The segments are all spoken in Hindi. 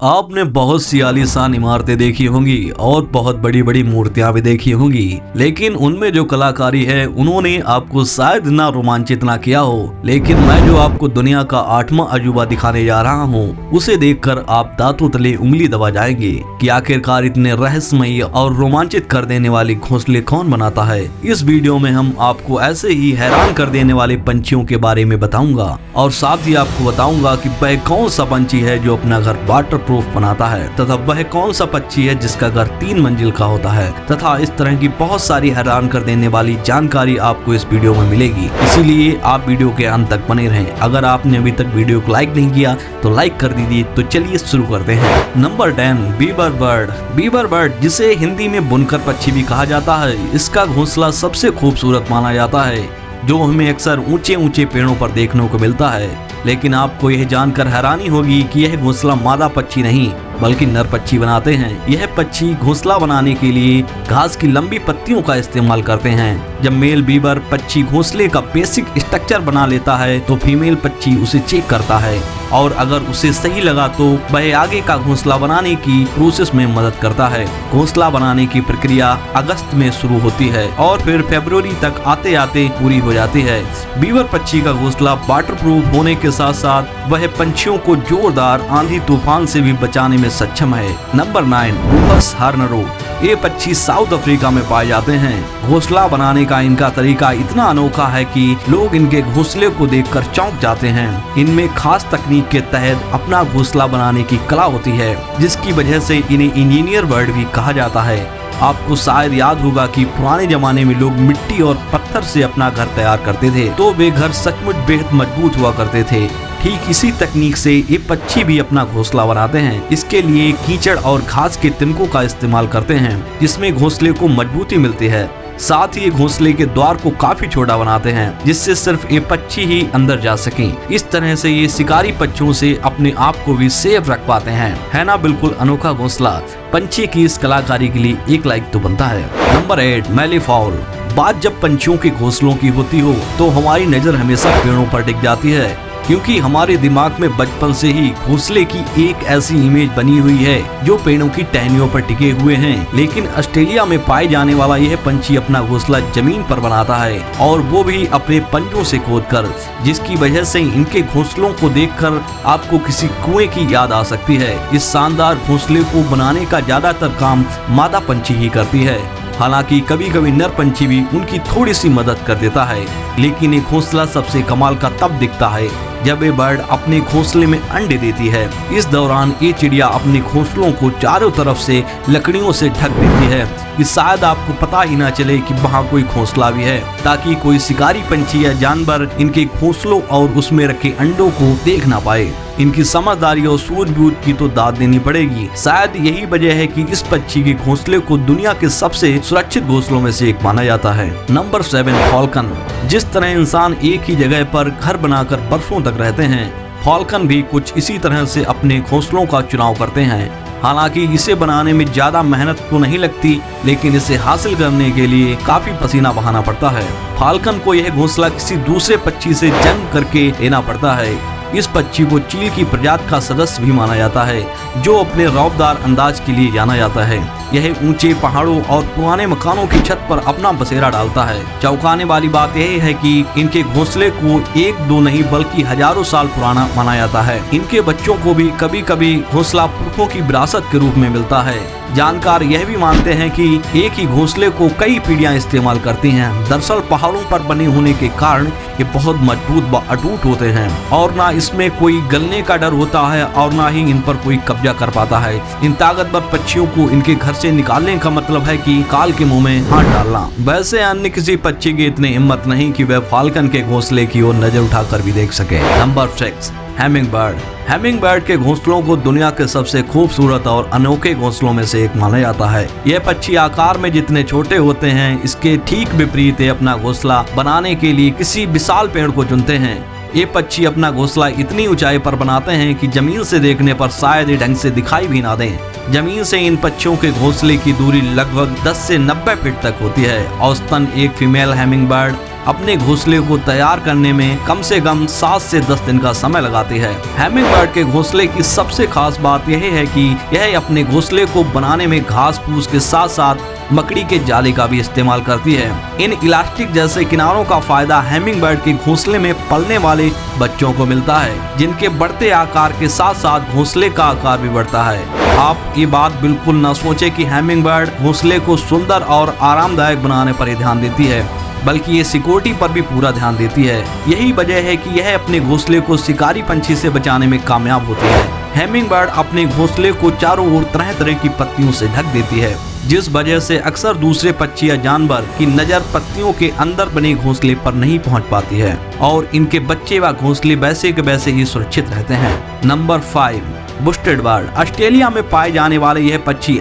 आपने बहुत सी आलीशान इमारतें देखी होंगी और बहुत बड़ी बड़ी मूर्तियां भी देखी होंगी, लेकिन उनमें जो कलाकारी है उन्होंने आपको शायद ना रोमांचित ना किया हो। लेकिन मैं जो आपको दुनिया का 8वां अजूबा दिखाने जा रहा हूँ, उसे देखकर आप दांतों तले उंगली दबा जाएंगे कि आखिरकार इतने रहस्यमयी और रोमांचित कर देने वाले घोंसले कौन बनाता है। इस वीडियो में हम आपको ऐसे ही हैरान कर देने वाले पंछियों के बारे में बताऊंगा और साथ ही आपको बताऊंगा कि वह कौन सा पंछी है जो अपना घर वाटर बनाता है तथा वह कौन सा पक्षी है जिसका घर 3 मंजिल का होता है, तथा इस तरह की बहुत सारी हैरान कर देने वाली जानकारी आपको इस वीडियो में मिलेगी। इसीलिए आप वीडियो के अंत तक बने रहें। अगर आपने अभी तक वीडियो को लाइक नहीं किया तो लाइक कर दीजिए। तो चलिए शुरू करते हैं। Number 10, Bieber bird. Bieber bird, जिसे हिंदी में बुनकर पक्षी भी कहा जाता है, इसका घोंसला सबसे खूबसूरत माना जाता है जो हमें अक्सर ऊंचे ऊंचे पेड़ों पर देखने को मिलता है। लेकिन आपको यह जानकर हैरानी होगी कि यह घोंसला मादा पक्षी नहीं बल्कि नर पक्षी बनाते हैं। यह पक्षी घोंसला बनाने के लिए घास की लंबी पत्तियों का इस्तेमाल करते हैं। जब मेल बीबर पक्षी घोंसले का बेसिक स्ट्रक्चर बना लेता है तो फीमेल पक्षी उसे चेक करता है और अगर उसे सही लगा तो वह आगे का घोंसला बनाने की प्रोसेस में मदद करता है। घोंसला बनाने की प्रक्रिया अगस्त में शुरू होती है और फिर फरवरी तक आते आते पूरी हो जाती है। बीबर पक्षी का घोंसला वाटरप्रूफ होने के साथ साथ वह पंछियों को जोरदार आंधी तूफान से भी बचाने में सक्षम है। Number 9, rufous hornero. ये पक्षी साउथ अफ्रीका में पाए जाते हैं। घोंसला बनाने का इनका तरीका इतना अनोखा है कि लोग इनके घोंसले को देखकर चौंक जाते हैं। इनमें खास तकनीक के तहत अपना घोंसला बनाने की कला होती है, जिसकी वजह से इन्हें इंजीनियर बर्ड भी कहा जाता है। आपको शायद याद होगा कि पुराने जमाने में लोग मिट्टी और पत्थर से अपना घर तैयार करते थे, तो वे घर सचमुच बेहद मजबूत हुआ करते थे। ठीक इसी तकनीक से ये पक्षी भी अपना घोंसला बनाते हैं। इसके लिए कीचड़ और घास के तिनकों का इस्तेमाल करते हैं, जिसमें घोंसले को मजबूती मिलती है। साथ ही घोंसले के द्वार को काफी छोटा बनाते हैं, जिससे सिर्फ ये पक्षी ही अंदर जा सकें। इस तरह से ये शिकारी पक्षियों से अपने आप को भी सेफ रख पाते हैं। है ना बिल्कुल अनोखा घोंसला। पंछी की इस कलाकारी के लिए एक लाइक तो बनता है। नंबर 8, मैलीफाउल। बात जब पंछियों के घोंसलों की होती हो तो हमारी नजर हमेशा पेड़ों पर टिक जाती है, क्योंकि हमारे दिमाग में बचपन से ही घोंसले की एक ऐसी इमेज बनी हुई है जो पेड़ों की टहनियों पर टिके हुए हैं। लेकिन ऑस्ट्रेलिया में पाए जाने वाला यह पंछी अपना घोंसला जमीन पर बनाता है और वो भी अपने पंजों से खोदकर, जिसकी वजह से इनके घोंसलों को देखकर आपको किसी कुएं की याद आ सकती है। इस शानदार घोंसले को बनाने का ज्यादातर काम मादा पंछी ही करती है। हालांकि कभी कभी नर पंछी भी उनकी थोड़ी सी मदद कर देता है, लेकिन ये घोंसला सबसे कमाल का तब दिखता है जब ये बर्ड अपने घोंसले में अंडे देती है। इस दौरान ये चिड़िया अपने घोंसलों को चारों तरफ से लकड़ियों से ढक देती है कि शायद आपको पता ही ना चले कि वहाँ कोई घोंसला भी है, ताकि कोई शिकारी पंछी या जानवर इनके घोंसलों और उसमें रखे अंडों को देख ना पाए। इनकी समझदारी और सूझबूझ की तो दाद देनी पड़ेगी। शायद यही वजह है कि इस पक्षी के घोंसले को दुनिया के सबसे सुरक्षित घोंसलों में से एक माना जाता है। Number 7, falcon. जिस तरह इंसान एक ही जगह पर घर बनाकर बरसों तक रहते हैं, फाल्कन भी कुछ इसी तरह से अपने घोंसलों का चुनाव करते हैं। हालांकि इसे बनाने में ज्यादा मेहनत तो नहीं लगती, लेकिन इसे हासिल करने के लिए काफी पसीना बहाना पड़ता है। फाल्कन को यह घोंसला किसी दूसरे पक्षी से जंग करके लेना पड़ता है। इस पक्षी को चील की प्रजाति का सदस्य भी माना जाता है, जो अपने रौबदार अंदाज के लिए जाना जाता है। यह ऊंचे पहाड़ों और पुराने मकानों की छत पर अपना बसेरा डालता है। चौंकाने वाली बात यह है कि इनके घोंसले को 1-2 नहीं बल्कि हजारों साल पुराना माना जाता है। इनके बच्चों को भी कभी कभी घोंसला पुरखों की विरासत के रूप में मिलता है। जानकार यह भी मानते हैं कि एक ही घोंसले को कई पीढ़ियां इस्तेमाल करती हैं। दरअसल पहाड़ों पर बने होने के कारण ये बहुत मजबूत व अटूट होते हैं और ना इसमें कोई गलने का डर होता है और ना ही इन पर कोई कब्जा कर पाता है। इन ताकतवर पक्षियों को इनके घर से निकालने का मतलब है कि काल के मुंह में हाथ डालना। वैसे अन्य किसी पक्षी की इतनी हिम्मत नहीं कि वह फाल्कन के घोंसले की ओर नजर उठाकर भी देख सके। Number 6, Hamming bird. Hamming bird के घोंसलों को दुनिया के सबसे खूबसूरत और अनोखे घोंसलों में से एक माना जाता है। यह पक्षी आकार में जितने छोटे होते हैं, इसके ठीक विपरीत अपना घोंसला बनाने के लिए किसी विशाल पेड़ को चुनते हैं। ये पक्षी अपना घोंसला इतनी ऊंचाई पर बनाते हैं कि जमीन से देखने पर शायद ये ढंग से दिखाई भी ना दें। जमीन से इन पक्षियों के घोंसले की दूरी लगभग 10 से 90 फीट तक होती है। औसतन एक फीमेल हैमिंग बर्ड अपने घोंसले को तैयार करने में कम से कम 7 से 10 दिन का समय लगाती है। हमिंगबर्ड के घोंसले की सबसे खास बात यह है कि यह अपने घोंसले को बनाने में घास फूस के साथ साथ मकड़ी के जाले का भी इस्तेमाल करती है। इन इलास्टिक जैसे किनारों का फायदा हमिंगबर्ड के घोंसले में पलने वाले बच्चों को मिलता है, जिनके बढ़ते आकार के साथ साथ घोंसले का आकार भी बढ़ता है। आप ये बात बिल्कुल न सोचे कि हमिंगबर्ड घोंसले को सुंदर और आरामदायक बनाने पर ही ध्यान देती है, बल्कि ये सिक्योरिटी पर भी पूरा ध्यान देती है। यही वजह है कि यह अपने घोंसले को शिकारी पंछी से बचाने में कामयाब होती है। हमिंगबर्ड अपने घोंसले को चारों ओर तरह तरह की पत्तियों से ढक देती है, जिस वजह से अक्सर दूसरे पक्षी या जानवर की नजर पत्तियों के अंदर बने घोंसले पर नहीं पहुंच पाती है और इनके बच्चे व घोंसले वैसे के वैसे ही सुरक्षित रहते हैं। Number 5, busted bird. ऑस्ट्रेलिया में पाए जाने वाले यह पक्षी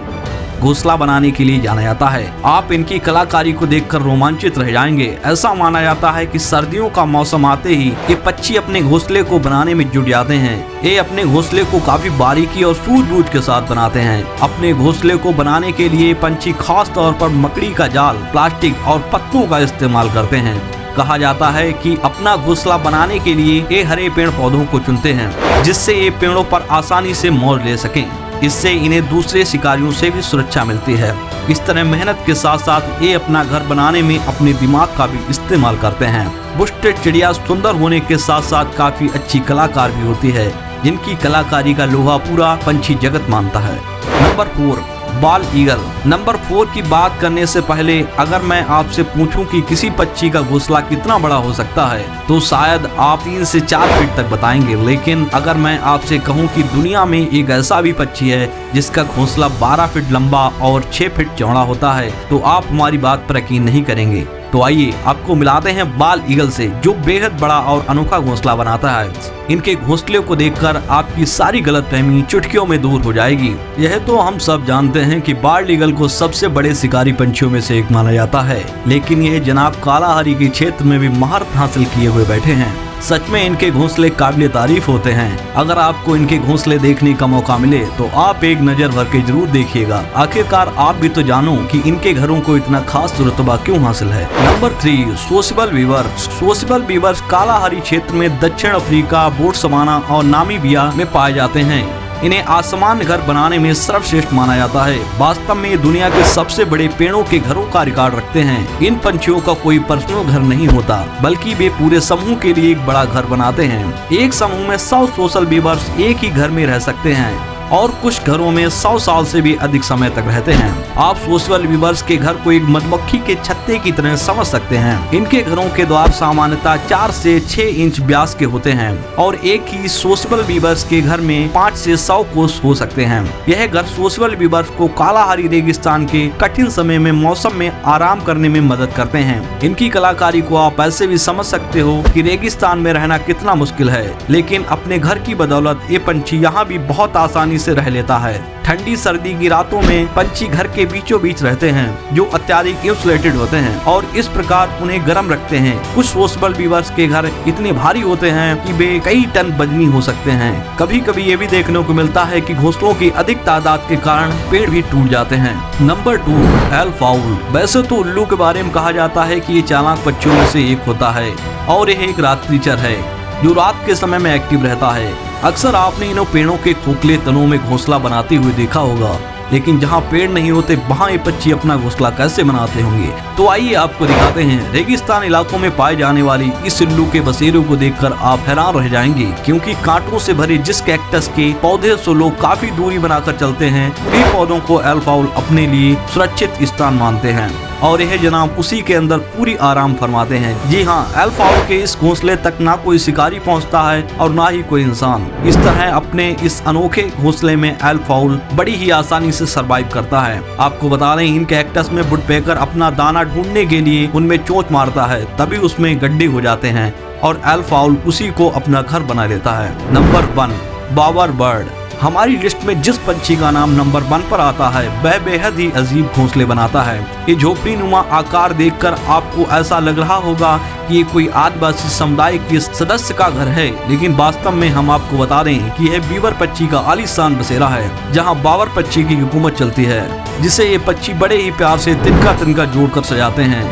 घोंसला बनाने के लिए जाना जाता है। आप इनकी कलाकारी को देखकर रोमांचित रह जाएंगे। ऐसा माना जाता है कि सर्दियों का मौसम आते ही ये पक्षी अपने घोंसले को बनाने में जुट जाते हैं। ये अपने घोंसले को काफी बारीकी और सूझबूझ के साथ बनाते हैं। अपने घोंसले को बनाने के लिए पंछी खास तौर पर मकड़ी का जाल, प्लास्टिक और पत्तों का इस्तेमाल करते हैं। कहा जाता है कि अपना घोंसला बनाने के लिए ये हरे पेड़ पौधों को चुनते हैं, जिससे ये पेड़ों पर आसानी से मोर ले सकें। इससे इन्हें दूसरे शिकारियों से भी सुरक्षा मिलती है। इस तरह मेहनत के साथ साथ ये अपना घर बनाने में अपने दिमाग का भी इस्तेमाल करते हैं। बुस्टेड चिड़िया सुंदर होने के साथ साथ काफी अच्छी कलाकार भी होती है, जिनकी कलाकारी का लोहा पूरा पंछी जगत मानता है। नंबर 4, बाल ईगल। नंबर 4 की बात करने से पहले अगर मैं आपसे पूछूं कि किसी पक्षी का घोंसला कितना बड़ा हो सकता है, तो शायद आप 3 से 4 फीट तक बताएंगे। लेकिन अगर मैं आपसे कहूं कि दुनिया में एक ऐसा भी पक्षी है जिसका घोंसला 12 फीट लंबा और 6 फीट चौड़ा होता है, तो आप हमारी बात पर यकीन नहीं करेंगे। तो आइए आपको मिलाते हैं बाल ईगल से, जो बेहद बड़ा और अनोखा घोंसला बनाता है। इनके घोंसले को देखकर आपकी सारी गलतफहमी चुटकियों में दूर हो जाएगी। यह तो हम सब जानते हैं कि बाल ईगल को सबसे बड़े शिकारी पंछियों में से एक माना जाता है, लेकिन यह जनाब कालाहारी के क्षेत्र में भी महारत हासिल किए हुए बैठे हैं। सच में इनके घोंसले काबिल तारीफ होते हैं। अगर आपको इनके घोंसले देखने का मौका मिले तो आप एक नजर भर के जरूर देखिएगा। आखिरकार आप भी तो जानो कि इनके घरों को इतना खास रुतबा क्यों हासिल है। Number 3, sociable weavers. Sociable weavers Kalahari क्षेत्र में दक्षिण अफ्रीका, बोत्सवाना और नामीबिया में पाए जाते हैं। इन्हें आसमान घर बनाने में सर्वश्रेष्ठ माना जाता है। वास्तव में दुनिया के सबसे बड़े पेड़ों के घरों का रिकॉर्ड रखते हैं। इन पंछियों का कोई पर्सनल घर नहीं होता, बल्कि वे पूरे समूह के लिए एक बड़ा घर बनाते हैं। एक समूह में 100 सोशल बीवर्स एक ही घर में रह सकते हैं और कुछ घरों में 100 साल से भी अधिक समय तक रहते हैं। आप सोशल बीवर्स के घर को एक मधुमक्खी के छत्ते की तरह समझ सकते हैं। इनके घरों के द्वार सामान्यतः 4 से 6 इंच व्यास के होते हैं और एक ही सोशल बीवर्स के घर में 5 से 100 कोस हो सकते हैं। यह घर सोशल बीवर्स को कालाहारी रेगिस्तान के कठिन समय में मौसम में आराम करने में मदद करते हैं। इनकी कलाकारी को आप ऐसे भी समझ सकते हो कि रेगिस्तान में रहना कितना मुश्किल है, लेकिन अपने घर की बदौलत ये पंछी यहाँ भी बहुत आसानी से रह लेता है। ठंडी सर्दी की रातों में पंछी घर के बीचों बीच रहते हैं, जो अत्यधिक इंसुलेटेड होते हैं और इस प्रकार उन्हें गर्म रखते हैं। कुछ सोशल बीवर्स के घर इतने भारी होते हैं कि वे कई टन वजनी हो सकते हैं। कभी कभी ये भी देखने को मिलता है कि घोंसलों की अधिक तादाद के कारण पेड़ भी टूट जाते हैं। Number 2, elf owl. वैसे तो उल्लू के बारे में कहा जाता है कि ये चालाक पक्षियों में से एक होता है और यह एक रात्रिचर है जो रात के समय में एक्टिव रहता है। अक्सर आपने इन्हें पेड़ों के खोखले तनों में घोंसला बनाते हुए देखा होगा, लेकिन जहाँ पेड़ नहीं होते वहाँ ये पक्षी अपना घोंसला कैसे बनाते होंगे। तो आइए आपको दिखाते हैं। रेगिस्तान इलाकों में पाए जाने वाली इस उल्लू के बसेरों को देखकर आप हैरान रह जाएंगे, क्योंकि कांटों से भरे जिस कैक्टस के पौधे से लोग काफी दूरी बनाकर चलते हैं, उन्हीं पौधों को एल्फ आउल अपने लिए सुरक्षित स्थान मानते हैं और यह जनाब उसी के अंदर पूरी आराम फरमाते हैं। जी हाँ, एल्फ आउल के इस घोंसले तक ना कोई शिकारी पहुंचता है और ना ही कोई इंसान। इस तरह अपने इस अनोखे घोंसले में एल्फ आउल बड़ी ही आसानी से सरवाइव करता है। आपको बता दें, इन कैक्टस में वुडपेकर अपना दाना ढूंढने के लिए उनमें चोंच मारता है, तभी उसमें गड्ढे हो जाते हैं और एल्फ आउल उसी को अपना घर बना लेता है। नंबर 1, बावर बर्ड। हमारी लिस्ट में जिस पंछी का नाम नंबर 1 पर आता है वह बेहद ही अजीब घोंसले बनाता है। ये झोपड़ी नुमा आकार देखकर आपको ऐसा लग रहा होगा कि ये कोई आदिवासी समुदाय के सदस्य का घर है, लेकिन वास्तव में हम आपको बता दें कि यह बीवर पक्षी का आलीशान बसेरा है, जहां बावर पक्षी की हुकूमत चलती है, जिसे ये पक्षी बड़े ही प्यार से तिनका तिनका जोड़कर सजाते हैं।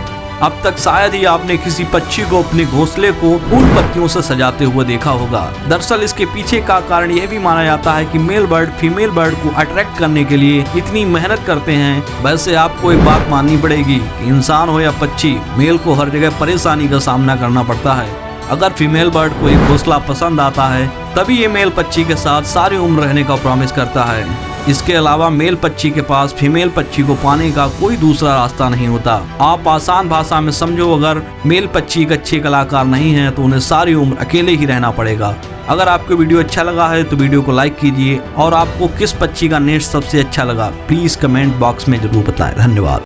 अब तक शायद ही आपने किसी पक्षी को अपने घोंसले को फूल पत्तियों से सजाते हुए देखा होगा। दरअसल इसके पीछे का कारण यह भी माना जाता है कि मेल बर्ड फीमेल बर्ड को अट्रैक्ट करने के लिए इतनी मेहनत करते हैं। वैसे आपको एक बात माननी पड़ेगी कि इंसान हो या पक्षी, मेल को हर जगह परेशानी का सामना करना पड़ता है। अगर फीमेल बर्ड को एक घोंसला पसंद आता है तभी ये मेल पक्षी के साथ सारी उम्र रहने का प्रॉमिस करता है। इसके अलावा मेल पक्षी के पास फीमेल पक्षी को पाने का कोई दूसरा रास्ता नहीं होता। आप आसान भाषा में समझो, अगर मेल पक्षी एक अच्छे कलाकार नहीं है तो उन्हें सारी उम्र अकेले ही रहना पड़ेगा। अगर आपको वीडियो अच्छा लगा है तो वीडियो को लाइक कीजिए और आपको किस पक्षी का नेस्ट सबसे अच्छा लगा प्लीज कमेंट बॉक्स में जरूर बताएं। धन्यवाद।